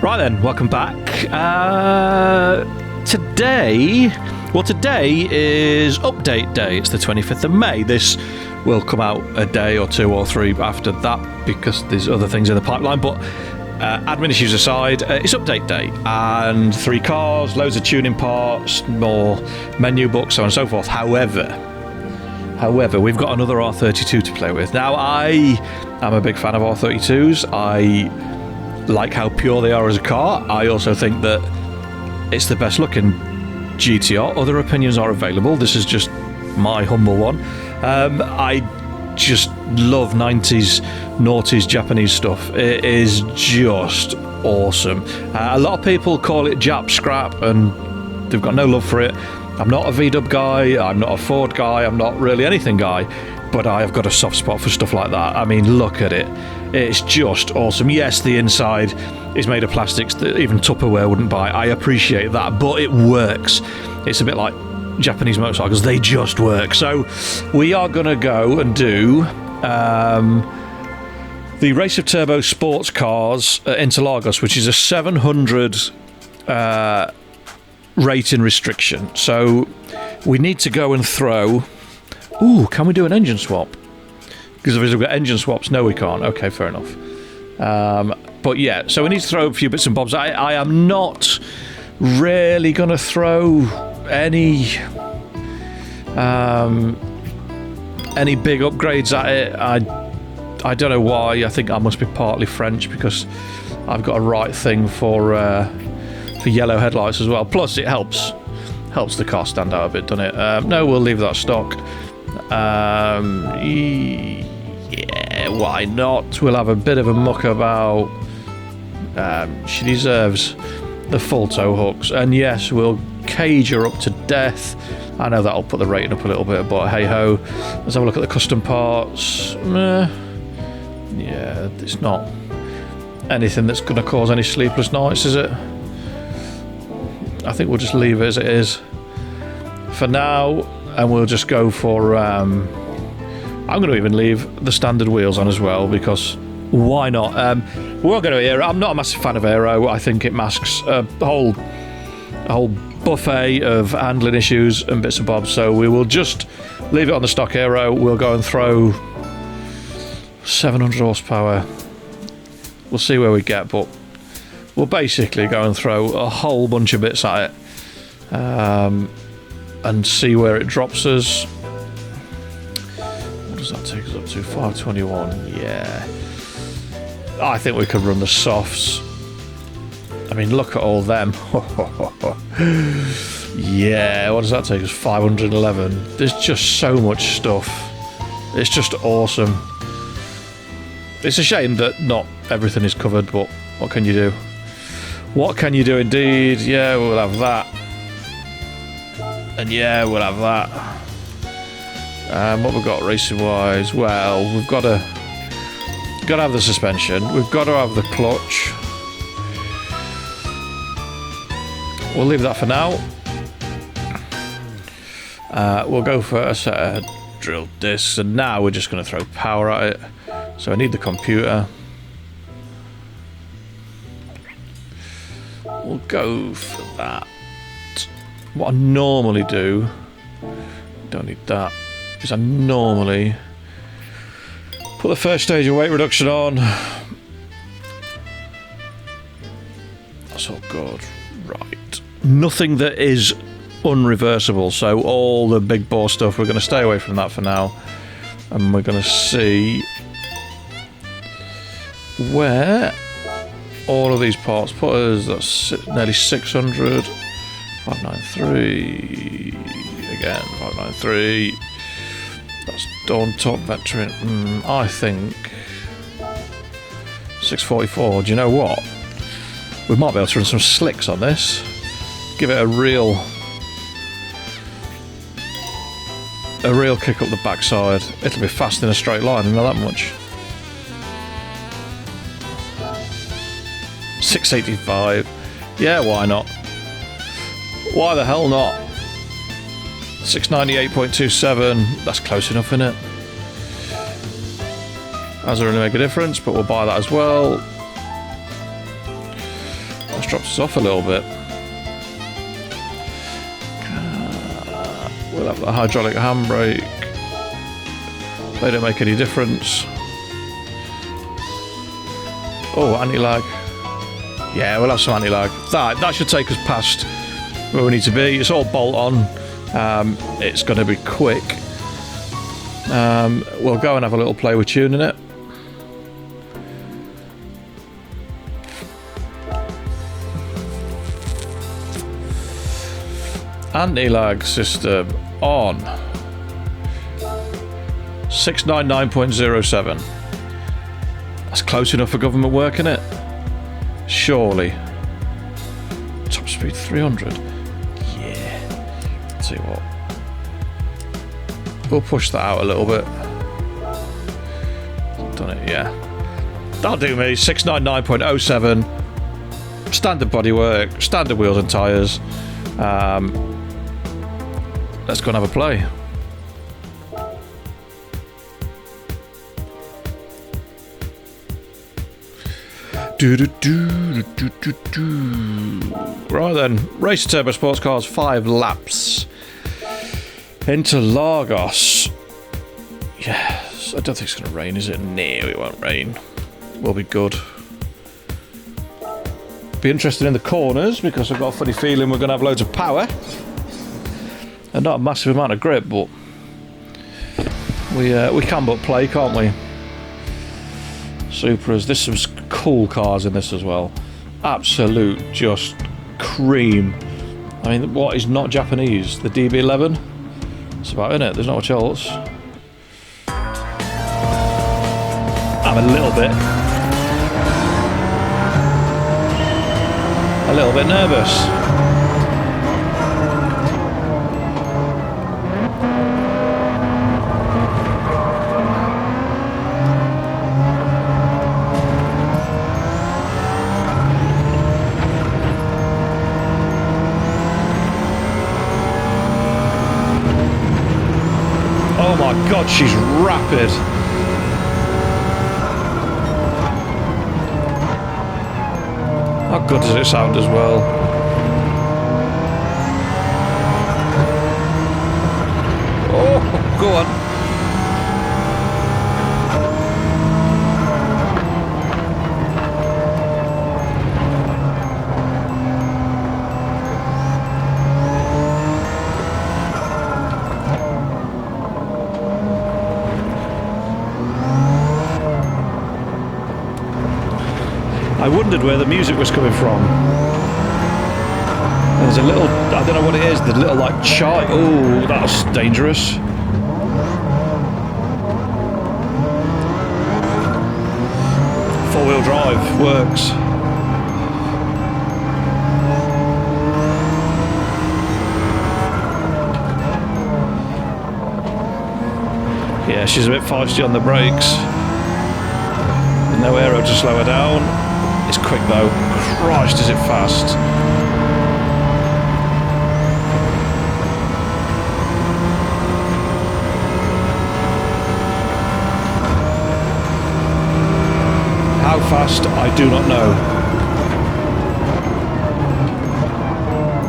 Right then, welcome back. Today is update day. It's the 25th of May. This will come out a day or two or three after that because there's other things in the pipeline. But admin issues aside, it's update day. And 3 cars, loads of tuning parts, more menu books, so on and so forth. However, we've got another R32 to play with. Now, I am a big fan of R32s. I like how pure they are as a car. I also think that it's the best looking GTR. Other opinions are available. This is just my humble one. I just love 90s, noughties Japanese stuff. It is just awesome. A lot of people call it Jap scrap and they've got no love for it. I'm not a VW guy, I'm not a Ford guy, I'm not really anything guy, but I have got a soft spot for stuff like that. I mean, look at it. It's just awesome. Yes, the inside is made of plastics that even Tupperware wouldn't buy. I appreciate that, but it works. It's a bit like Japanese motorcycles. They just work. So we are going to go and do the Race of Turbo Sports Cars at Interlagos, which is a 700 rating restriction. So we need to go and throw... Ooh, can we do an engine swap? Because if we've got engine swaps, no we can't. Okay, fair enough. But yeah, so we need to throw a few bits and bobs. I am not really going to throw any big upgrades at it. I don't know why. I think I must be partly French because I've got a right thing for yellow headlights as well. Plus, it helps the car stand out a bit, doesn't it? No, we'll leave that stock. Yeah, why not? We'll have a bit of a muck about. She deserves the full tow hooks, and yes, we'll cage her up to death. I know that'll put the rating up a little bit, but hey ho. Let's have a look at the custom parts. Yeah, it's not anything that's going to cause any sleepless nights, is it? I think we'll just leave it as it is for now, and we'll just go for I'm going to even leave the standard wheels on as well, because why not? We're going to aero. I'm not a massive fan of aero. I think it masks a whole buffet of handling issues and bits and bobs, so we will just leave it on the stock aero. We'll go and throw 700 horsepower. We'll see where we get, but we'll basically go and throw a whole bunch of bits at it and see where it drops us. What does that take us up to? 521. Yeah. I think we could run the softs. I mean, look at all them. Yeah, what does that take us? 511. There's just so much stuff. It's just awesome. It's a shame that not everything is covered, but what can you do? What can you do indeed? Yeah, we'll have that. And yeah, we'll have that. What we've got racing wise? Well, we've got to have the suspension. We've got to have the clutch. We'll leave that for now. We'll go for a set of drill discs, and now we're just going to throw power at it. So I need the computer. We'll go for that. What I normally do, don't need that, is I normally put the first stage of weight reduction on. That's all good. Right. Nothing that is unreversible, so all the big bore stuff, we're going to stay away from that for now. And we're going to see where all of these parts put us. That's nearly 600. 593 again. 593. That's Dawn Top Veteran. I think 644. Do you know what? We might be able to run some slicks on this. Give it a real kick up the backside. It'll be fast in a straight line, not that much. 685. Yeah, why not? Why the hell not? 698.27. That's close enough, isn't it? Hasn't really make a difference, but we'll buy that as well. drops us off a little bit. We'll have the hydraulic handbrake. They don't make any difference. Oh, anti-lag. Yeah, we'll have some anti-lag. That should take us past where we need to be. It's all bolt on. It's going to be quick. We'll go and have a little play with tuning it. Anti-lag system on 699.07. That's close enough for government work, isn't it? Surely. Top speed 300. Yeah. Let's see what. We'll push that out a little bit. Done it, yeah. That'll do me. 699.07. Standard bodywork, standard wheels and tyres. Let's go and have a play. Right then, race turbo sports cars, 5 laps. Interlagos. Yes, I don't think it's going to rain, is it? No, it won't rain. We'll be good. Be interested in the corners because I've got a funny feeling we're going to have loads of power and not a massive amount of grip, but we can but play, can't we? Supras. There's some cool cars in this as well. Absolute just cream. I mean, what is not Japanese? The DB11. That's about in it. There's not much else. I'm a little bit nervous. Oh my god, she's rapid. How good does it sound as well? Oh, go on. I wondered where the music was coming from. There's a little, I don't know what it is, the little like chart. Oh, that's dangerous. Four-wheel drive works. Yeah, she's a bit feisty on the brakes. With no aero to slow her down. It's quick though. Christ, is it fast. How fast, I do not know.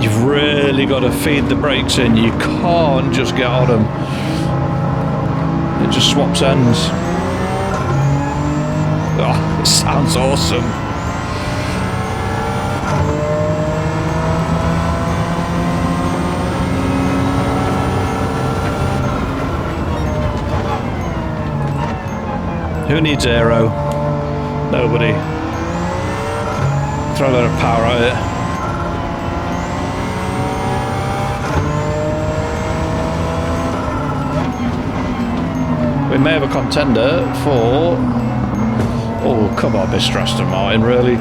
You've really got to feed the brakes in. You can't just get on them. It just swaps ends. Oh, it sounds awesome. Who needs aero? Nobody. Throw a lot of power at it. We may have a contender for... Oh, come on, Mr. Aston Martin, really?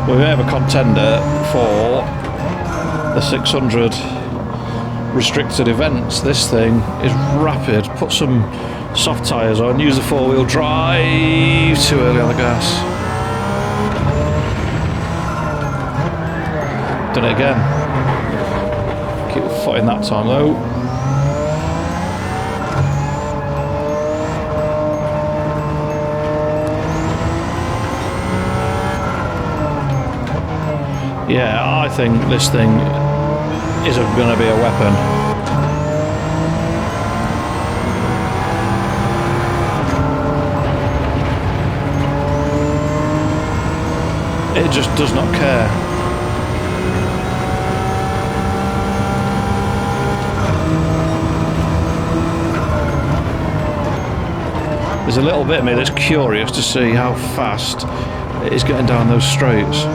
We may have a contender for the 600 restricted events. This thing is rapid. Put some soft tyres on, use the four-wheel drive. Too early on the gas. Done it again. Keep the foot in that time though. Yeah, I think this thing isn't going to be a weapon. It just does not care. There's a little bit of me that's curious to see how fast it is getting down those straights.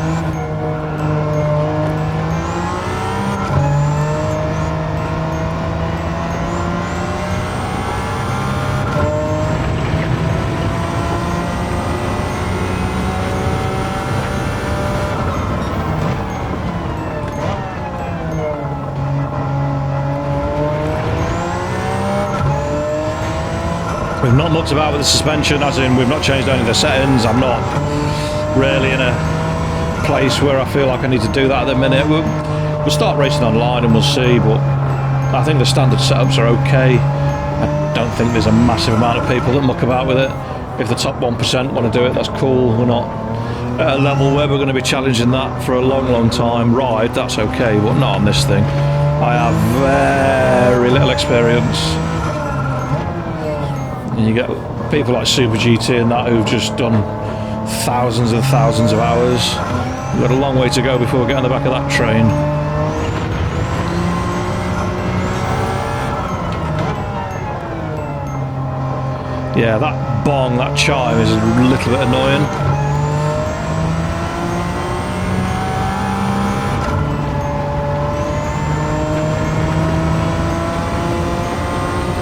We've not mucked about with the suspension, as in we've not changed any of the settings. I'm not really in a place where I feel like I need to do that at the minute. We'll start racing online and we'll see, but I think the standard setups are okay. I don't think there's a massive amount of people that muck about with it. If the top 1% want to do it, that's cool. We're not at a level where we're going to be challenging that for a long time. Ride, that's okay, but not on this thing. I have very little experience. And you get people like Super GT and that who've just done thousands and thousands of hours. We've got a long way to go before we get on the back of that train. Yeah, that bong, that chime is a little bit annoying.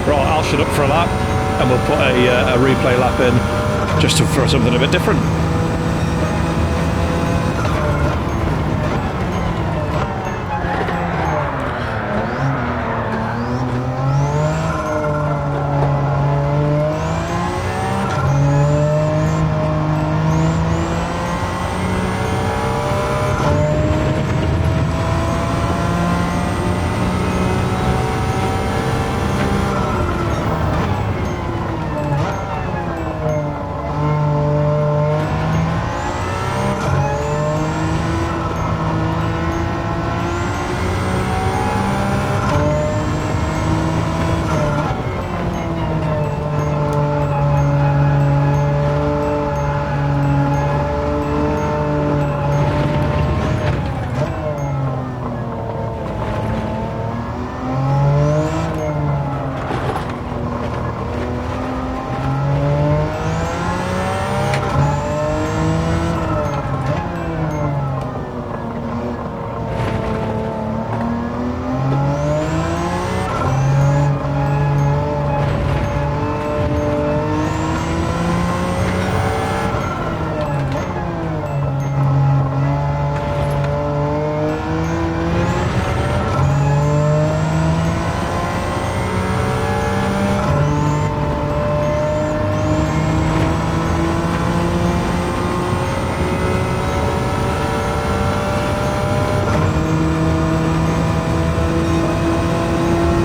Right, I'll shut up for a lap. And we'll put a replay lap in just for something a bit different.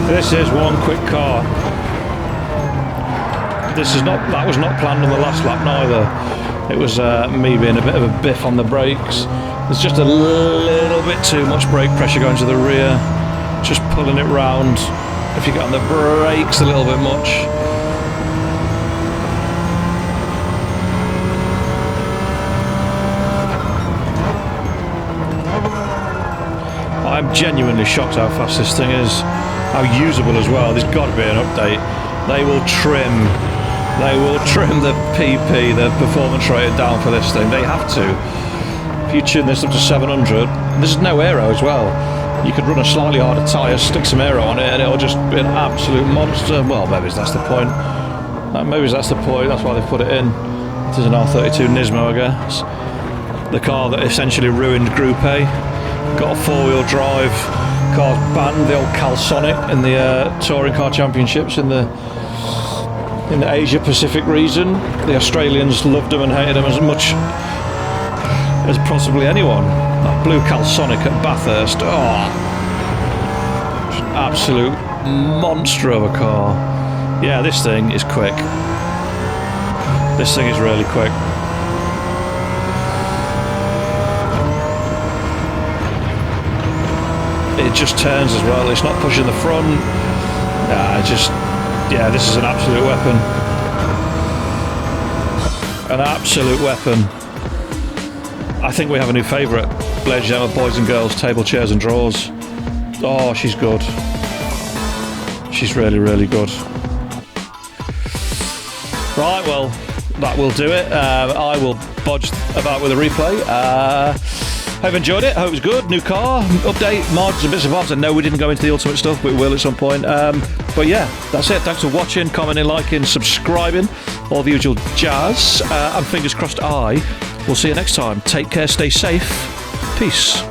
This is one quick car. That was not planned on the last lap neither. It was me being a bit of a biff on the brakes. There's just a little bit too much brake pressure going to the rear. Just pulling it round. If you get on the brakes a little bit much. I'm genuinely shocked how fast this thing is. How usable as well. There's got to be an update. They will trim the PP, the performance rating down for this thing. They have to. If you tune this up to 700, there's no aero as well. You could run a slightly harder tyre, stick some aero on it, and it'll just be an absolute monster. Well, maybe that's the point. That's why they put it in. It is an R32 NISMO, I guess. The car that essentially ruined Group A. Got a four-wheel drive. Cars banned, the old Calsonic in the touring car championships in the Asia Pacific region. The Australians loved them and hated them as much as possibly anyone. That blue Calsonic at Bathurst, absolute monster of a car. Yeah, this thing is quick. This thing is really quick. it just turns as well. It's not pushing the front. Yeah, this is an absolute weapon. An absolute weapon. I think we have a new favourite. Ladies and gentlemen, boys and girls, table, chairs and drawers. Oh, she's good. She's really, really good. Right, well, that will do it. I will bodge about with a replay. Hope you enjoyed it. Hope it was good. New car, update, mods and bits and bobs. I know we didn't go into the ultimate stuff, but we will at some point. But yeah, that's it. Thanks for watching, commenting, liking, subscribing, all the usual jazz. And fingers crossed, I will see you next time. Take care, stay safe. Peace.